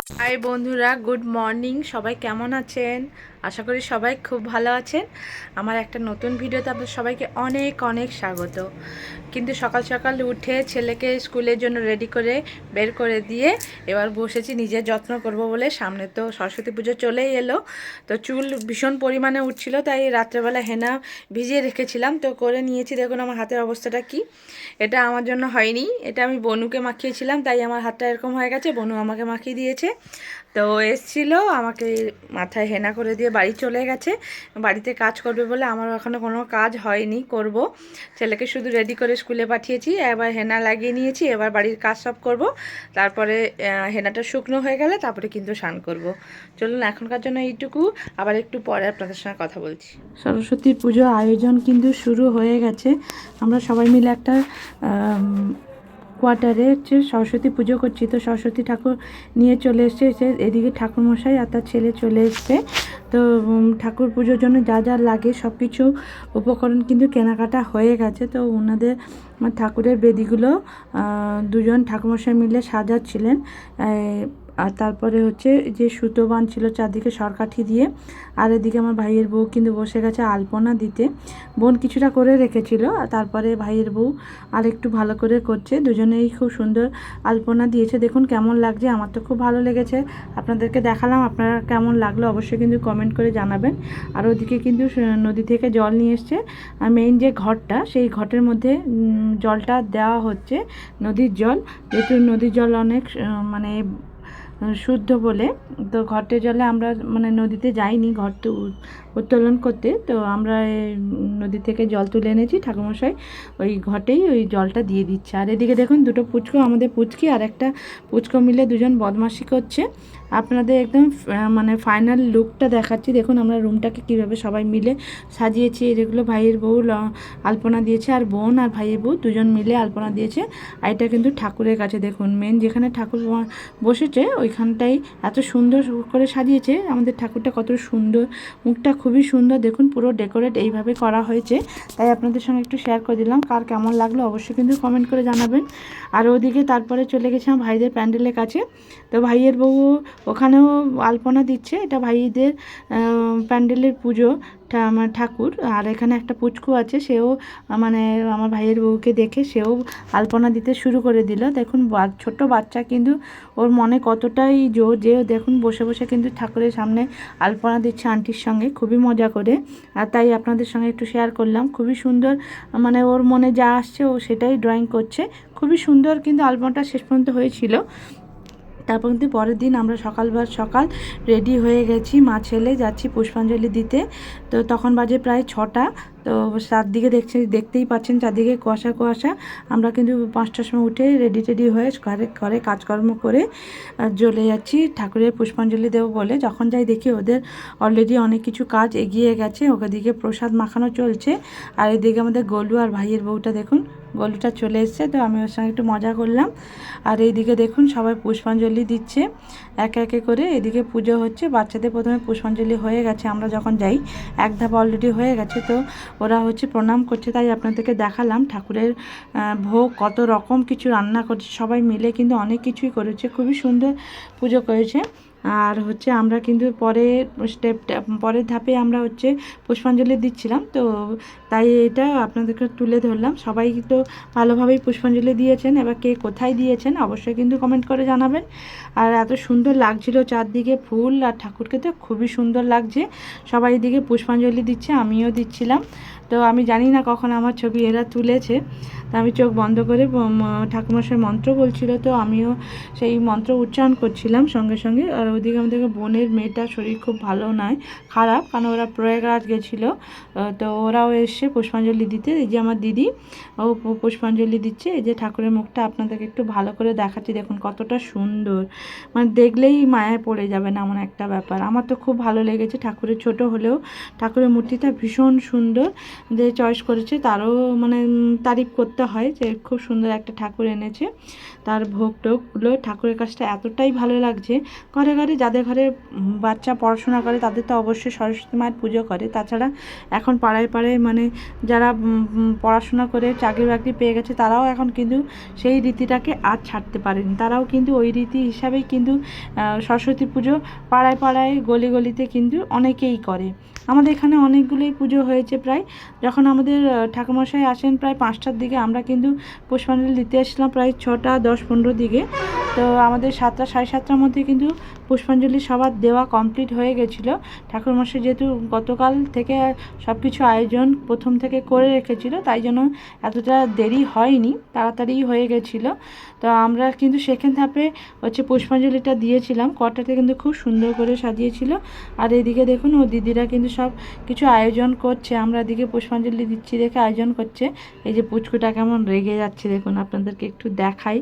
High বন্ধুরা, good morning. সবাই কেমন আছেন? আশা করি সবাই খুব ভালো আছেন। আমার একটা নতুন ভিডিওতে আপনাদের সবাইকে অনেক অনেক স্বাগত। কিন্তু সকাল সকাল উঠে ছেলেকে স্কুলের জন্য রেডি করে বের করে দিয়ে এবার বসেছি নিজের যত্ন করব বলে। সামনে তো সরস্বতী পুজো চলেই এলো, তো চুল ভীষণ পরিমাণে উঠছিল, তাই রাত্রেবেলা হেনা ভিজিয়ে রেখেছিলাম, তো করে নিয়েছি। দেখুন আমার হাতের অবস্থাটা কি। এটা আমার জন্য হয়নি, এটা আমি বনুকে মাখিয়েছিলাম, তাই আমার হাতটা এরকম হয়ে গেছে। বনু আমাকে মাখিয়ে দিয়েছে। তো এসছিল, আমাকে মাথায় হেনা করে দিয়ে বাড়ি চলে গেছে। বাড়িতে কাজ করবে বলে আমার এখনও কোনো কাজ হয়নি, করব। ছেলেকে শুধু রেডি করে স্কুলে পাঠিয়েছি, এবার হেনা লাগিয়ে নিয়েছি। এবার বাড়ির কাজ সব করব, তারপরে হেনাটা শুকনো হয়ে গেলে তারপরে কিন্তু স্নান করব। চলুন এখনকার জন্য এইটুকু, আবার একটু পরে আপনাদের সঙ্গে কথা বলছি। সরস্বতী পুজো আয়োজন কিন্তু শুরু হয়ে গেছে। আমরা সবাই মিলে একটা কোয়ার্টারে হচ্ছে সরস্বতী পুজো করছি, তো সরস্বতী ঠাকুর নিয়ে চলে এসছে। এদিকে ঠাকুরমশাই আর তার ছেলে চলে এসছে। তো ঠাকুর পুজোর জন্য যা যা লাগে সব কিছু উপকরণ কিন্তু কেনাকাটা হয়ে গেছে। তো ওনাদের ঠাকুরের বেদিগুলো দুজন ঠাকুরমশাই মিলে সাজাচ্ছিলেন। আর তারপরে হচ্ছে যে সুতো বাঁধছিল চারদিকে সরকাঠি দিয়ে। আর এদিকে আমার ভাইয়ের বউ কিন্তু বসে গেছে আলপনা দিতে। বোন কিছুটা করে রেখেছিল, আর তারপরে ভাইয়ের বউ আর একটু ভালো করে করছে। দুজনেই খুব সুন্দর আলপনা দিয়েছে। দেখুন কেমন লাগছে, আমার তো খুব ভালো লেগেছে। আপনাদেরকে দেখালাম, আপনারা কেমন লাগলো অবশ্যই কিন্তু কমেন্ট করে জানাবেন। আর ওদিকে কিন্তু নদী থেকে জল নিয়ে এসছে। আর মেইন যে ঘরটা, সেই ঘটের মধ্যে জলটা দেওয়া হচ্ছে, নদীর জল। যেহেতু নদীর জল অনেক মানে শুদ্ধ বলে, তো ঘটের জলে আমরা মানে নদীতে যাইনি ঘর উত্তোলন করতে, তো আমরা নদী থেকে জল তুলে এনেছি। ঠাকুরমশাই ওই ঘটেই ওই জলটা দিয়ে দিচ্ছে। আর এদিকে দেখুন দুটো পুচকো, আমাদের পুচকি আর একটা পুচকো মিলে দুজন বদমাশি করছে। আপনাদের একদম মানে ফাইনাল লুকটা দেখাচ্ছি। দেখুন আমরা রুমটাকে কীভাবে সবাই মিলে সাজিয়েছি। যেগুলো ভাইয়ের বউ আলপনা দিয়েছে, আর বোন আর ভাইয়ের বউ দুজন মিলে আলপনা দিয়েছে। আর এটা কিন্তু ঠাকুরের কাছে দেখুন, মেন যেখানে ঠাকুর বসেছে ওইখানটাই এত সুন্দর করে সাজিয়েছে। আমাদের ঠাকুরটা কত সুন্দর, মুখটা খুবই সুন্দর। দেখুন পুরো ডেকোরেট এইভাবে করা হয়েছে, তাই আপনাদের সঙ্গে একটু শেয়ার করে দিলাম। কার কেমন লাগলো অবশ্যই কিন্তু কমেন্ট করে জানাবেন। আর ওদিকে তারপরে চলে গেছিলাম ভাইদের প্যান্ডেলের কাছে। তো ভাইয়ের বউ ওখানেও আলপনা দিচ্ছে। এটা ভাইদের প্যান্ডেলের পুজো আমার ঠাকুর। আর এখানে একটা পুচকু আছে, সেও মানে আমার ভাইয়ের বউকে দেখে সেও আলপনা দিতে শুরু করে দিল। দেখুন ছোট্ট বাচ্চা, কিন্তু ওর মনে কতটাই জোর যে দেখুন বসে বসে কিন্তু ঠাকুরের সামনে আলপনা দিচ্ছে আন্টির সঙ্গে, খুবই মজা করে। আর তাই আপনাদের সঙ্গে একটু শেয়ার করলাম। খুবই সুন্দর, মানে ওর মনে যা আসছে ও সেটাই ড্রয়িং করছে। খুবই সুন্দর কিন্তু আলপনাটা শেষ পর্যন্ত হয়েছিল। তারপর কিন্তু পরের দিন আমরা সকাল রেডি হয়ে গেছি, মা ছেলে যাচ্ছি পুষ্পাঞ্জলি দিতে। তো তখন বাজে প্রায় 6টা। তো চারদিকে দেখতেই পাচ্ছেন চারদিকে কুয়াশা কুয়াশা। আমরা কিন্তু 5টার সময় উঠে রেডি হয়ে ঘরে কাজকর্ম করে চলে যাচ্ছি ঠাকুরের পুষ্পাঞ্জলি দেবো বলে। যখন যাই দেখি ওদের অলরেডি অনেক কিছু কাজ এগিয়ে গেছে, ওদিকে প্রসাদ মাখানো চলছে। আর এদিকে আমাদের গোলু আর ভাইয়ের বউটা দেখুন, গোলুটা চলে এসছে, তো আমি ওর সঙ্গে একটু মজা করলাম। আর এইদিকে দেখুন সবাই পুষ্পাঞ্জলি দিচ্ছে একে একে করে। এদিকে পুজো হচ্ছে, বাচ্চাদের প্রথমে পুষ্পাঞ্জলি হয়ে গেছে, আমরা যখন যাই এক ধাপ অলরেডি হয়ে গেছে। তো ওরা হচ্ছে প্রণাম করছে, তাই আপনাদেরকে দেখালাম। ঠাকুরের ভোগ কত রকম কিছু রান্না করছে সবাই মিলে, কিন্তু অনেক কিছুই করেছে, খুবই সুন্দর পুজো করেছে। আর হচ্ছে আমরা কিন্তু পরের ধাপে আমরা হচ্ছে পুষ্পাঞ্জলি দিচ্ছিলাম, তো তাই এটা আপনাদেরকে তুলে ধরলাম। সবাই তো ভালোভাবেই পুষ্পাঞ্জলি দিয়েছেন, এবার কে কোথায় দিয়েছেন অবশ্যই কিন্তু কমেন্ট করে জানাবেন। আর এত সুন্দর লাগছিল চারদিকে ফুল, আর ঠাকুরকে তো খুবই সুন্দর লাগছে। সবাই এদিকে পুষ্পাঞ্জলি দিচ্ছে, আমিও দিচ্ছিলাম। তো আমি জানি না কখন আমার ছবি এরা তুলেছে, তো আমি চোখ বন্ধ করে ঠাকুরমশাই মন্ত্র বলছিল, তো আমিও সেই মন্ত্র উচ্চারণ করছিলাম সঙ্গে সঙ্গে। আর ওদিকে আমাদের বোনের মেয়েটার শরীর খুব ভালো নয়, খারাপ, কারণ ওরা প্রয়াগরাজ গেছিলো। তো ওরাও এসে পুষ্পাঞ্জলি দিতে। এই যে আমার দিদি, ও পুষ্পাঞ্জলি দিচ্ছে। এই যে ঠাকুরের মুখটা আপনাদেরকে একটু ভালো করে দেখাচ্ছি, দেখুন কতটা সুন্দর, মানে দেখলেই মায়ায় পড়ে যাবে না এমন একটা ব্যাপার। আমার তো খুব ভালো লেগেছে। ঠাকুরের ছোট হলেও ঠাকুরের মূর্তিটা ভীষণ সুন্দর। যে চয়েস করেছে তারও মানে তারিফ করতে হয় যে খুব সুন্দর একটা ঠাকুর এনেছে। তার ভোগ টোগগুলো ঠাকুরের কাজটা এতটাই ভালো লাগছে। ঘরে ঘরে যাদের ঘরে বাচ্চা পড়াশোনা করে তাদের তো অবশ্যই সরস্বতী মায়ের পুজো করে। তাছাড়া এখন পাড়ায় পাড়ায় মানে যারা পড়াশোনা করে চাকরি বাকরি পেয়ে গেছে তারাও এখন কিন্তু সেই রীতিটাকে আর ছাড়তে পারেনি। তারাও কিন্তু ওই রীতি হিসাবেই কিন্তু সরস্বতী পুজো পাড়ায় পাড়ায় গলি গলিতে কিন্তু অনেকেই করে। আমাদের এখানে অনেকগুলোই পুজো হয়েছে প্রায়। যখন আমাদের ঠাকুরমশাই আসেন প্রায় 5টার দিকে, আমরা কিন্তু পুষ্পাঞ্জলি দিতে এসেছিলাম প্রায় 6টা 10-15 দিকে। তো আমাদের 7টা 7:30টার মধ্যে কিন্তু পুষ্পাঞ্জলি সবার দেওয়া কমপ্লিট হয়ে গেছিলো। ঠাকুরমশাই যেহেতু গতকাল থেকে সব কিছু আয়োজন প্রথম থেকে করে রেখেছিল, তাই জন্য এতটা দেরি হয়নি, তাড়াতাড়ি হয়ে গেছিলো। তো আমরা কিন্তু সেকেন্ড ধাপে হচ্ছে পুষ্পাঞ্জলিটা দিয়েছিলাম। কটাতে কিন্তু খুব সুন্দর করে সাজিয়েছিল। আর এদিকে দেখুন ও দিদিরা কিন্তু সব কিছু আয়োজন করছে। আমরা এদিকে পুষ্পাঞ্জলি দিচ্ছি দেখে আয়োজন করছে। এই যে পুচকুটা কেমন রেগে যাচ্ছে দেখুন, আপনাদেরকে একটু দেখাই,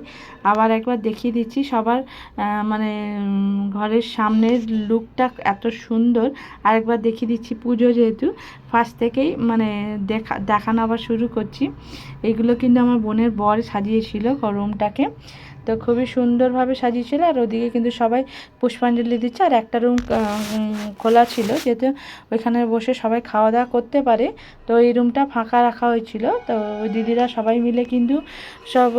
আবার একবার দেখিয়ে দিচ্ছি। সবার মানে ঘরের সামনের লুকটা এত সুন্দর। আরেকবার দেখিয়ে দিচ্ছি, পুজো যেহেতু ফার্স্ট থেকেই মানে দেখানো আবার শুরু করছি। এগুলো কিন্তু আমার বোনের বর সাজিয়েছিল রুমটাকে, তো খুবই সুন্দরভাবে সাজিয়েছিল। আর ওদিকে কিন্তু সবাই পুষ্পাঞ্জলি দিচ্ছে। আর একটা রুম খোলা ছিল, যেহেতু ওইখানে বসে সবাই খাওয়া দাওয়া করতে পারে, তো এই রুমটা ফাঁকা রাখা হয়েছিল। তো ওই দিদিরা সবাই মিলে কিন্তু সব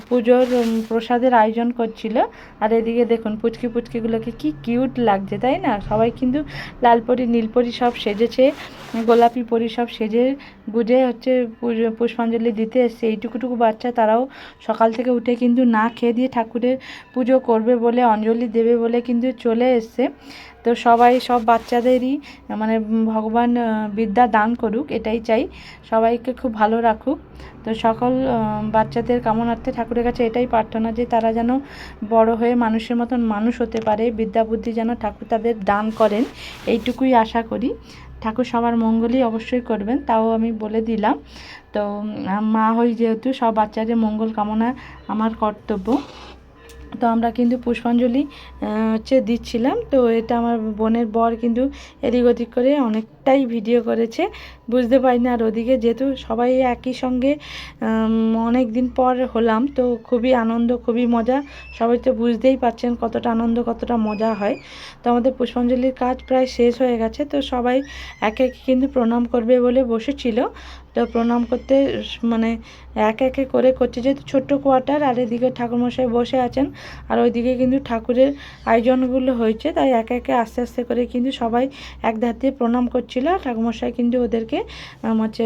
পুজোর প্রসাদের আয়োজন করছিল। আর এদিকে দেখুন পুচকিগুলোকে কি কিউট লাগছে, তাই না? সবাই কিন্তু লাল পরি নীল পরি সব সেজেছে, গোলাপি পরি সব সেজে গুজে হচ্ছে পুষ্পাঞ্জলি দিতে এসছে। এইটুকুটুকু বাচ্চা, তারাও সকাল থেকে উঠে কিন্তু না খেয়ে দিয়ে ঠাকুরের পুজো করবে বলে, অঞ্জলি দেবে বলে কিন্তু চলে এসছে। তো সবাই সব বাচ্চাদেরই মানে ভগবান বিদ্যা দান করুক, এটাই চাই, সবাইকে খুব ভালো রাখুক। তো সকল বাচ্চাদের কামনার্থে ঠাকুরের কাছে এটাই প্রার্থনা যে তারা যেন বড় হয়ে মানুষের মতন মানুষ হতে পারে, বিদ্যা বুদ্ধি যেন ঠাকুর তাদের দান করেন, এইটুকুই আশা করি। ঠাকুর সবার মঙ্গলই অবশ্যই করবেন, তাও আমি বলে দিলাম। তো মা হই যেহেতু সব বাচ্চাদের মঙ্গল কামনা আমার কর্তব্য। তো আমরা কিন্তু পুষ্পাঞ্জলি হচ্ছে দিচ্ছিলাম। তো এটা আমার বোনের বর কিন্তু এদিক ওদিক করে অনেকটাই ভিডিও করেছে, বুঝতে পারি না। আর ওদিকে যেহেতু সবাই একই সঙ্গে অনেক দিন পর হলাম, তো খুবই আনন্দ, খুবই মজা। সবাই তো বুঝতেই পারছেন কতটা আনন্দ, কতটা মজা হয়। তো আমাদের পুষ্পাঞ্জলির কাজ প্রায় শেষ হয়ে গেছে। তো সবাই একে একে কিন্তু প্রণাম করবে বলে বসেছিল। তো প্রণাম করতে মানে একে একে করে করছে, যেহেতু ছোট্ট কোয়ার্টার। আর এদিকে ঠাকুরমশাই বসে আছেন, আর ওইদিকে কিন্তু ঠাকুরের আয়োজনগুলো হয়েছে, তাই একে একে আস্তে আস্তে করে কিন্তু সবাই এক ধার দিয়ে প্রণাম করছিল। ঠাকুরমশাই কিন্তু ওদেরকে হচ্ছে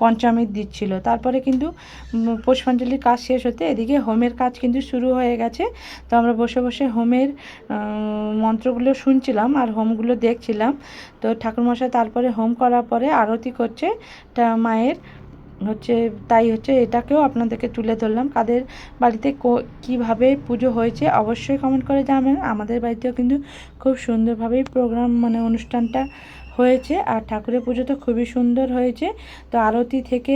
পঞ্চামৃত দিচ্ছিল। তারপরে কিন্তু পুষ্পাঞ্জলির কাজ শেষ হতে এদিকে হোমের কাজ কিন্তু শুরু হয়ে গেছে। তো আমরা বসে বসে হোমের মন্ত্রগুলো শুনছিলাম আর হোমগুলো দেখছিলাম। তো ঠাকুরমশাই তারপরে হোম করার পরে আরতি করছে মায়ের হচ্ছে, তাই হচ্ছে এটাকেও আপনাদেরকে তুলে ধরলাম। কাদের বাড়িতে কীভাবে পুজো হয়েছে অবশ্যই কমেন্ট করে জানাবেন। আমাদের বাড়িতেও কিন্তু খুব সুন্দরভাবেই প্রোগ্রাম মানে অনুষ্ঠানটা হয়েছে। আর ঠাকুরের পুজো তো খুবই সুন্দর হয়েছে। তো আরতি থেকে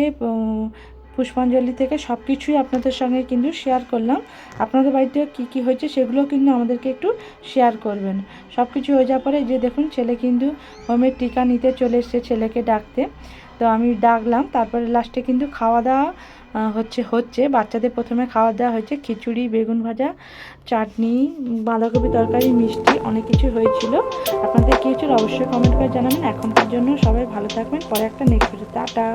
পুষ্পাঞ্জলি থেকে সব কিছুই আপনাদের সঙ্গে কিন্তু শেয়ার করলাম। আপনাদের বাড়িতেও কী কী হয়েছে সেগুলো কিন্তু আমাদেরকে একটু শেয়ার করবেন। সব কিছু হয়ে যাওয়ার পরে যে দেখুন ছেলে কিন্তু হোমের টিকা নিতে চলে এসছে ছেলেকে ডাকতে। তো আমি ডাকলাম, তারপরে লাস্টে কিন্তু খাওয়া দাওয়া হচ্ছে বাচ্চাদের প্রথমে খাওয়া দাওয়া হয়েছে, খিচুড়ি, বেগুন ভাজা, চাটনি, বাঁধাকপি তরকারি, মিষ্টি, অনেক কিছু হয়েছিল। আপনাদের কী হয়েছিল অবশ্যই কমেন্ট করে জানাবেন। এখনকার জন্য সবাই ভালো থাকবেন, পরে একটা নেক্সট ভিডিও, টাটা।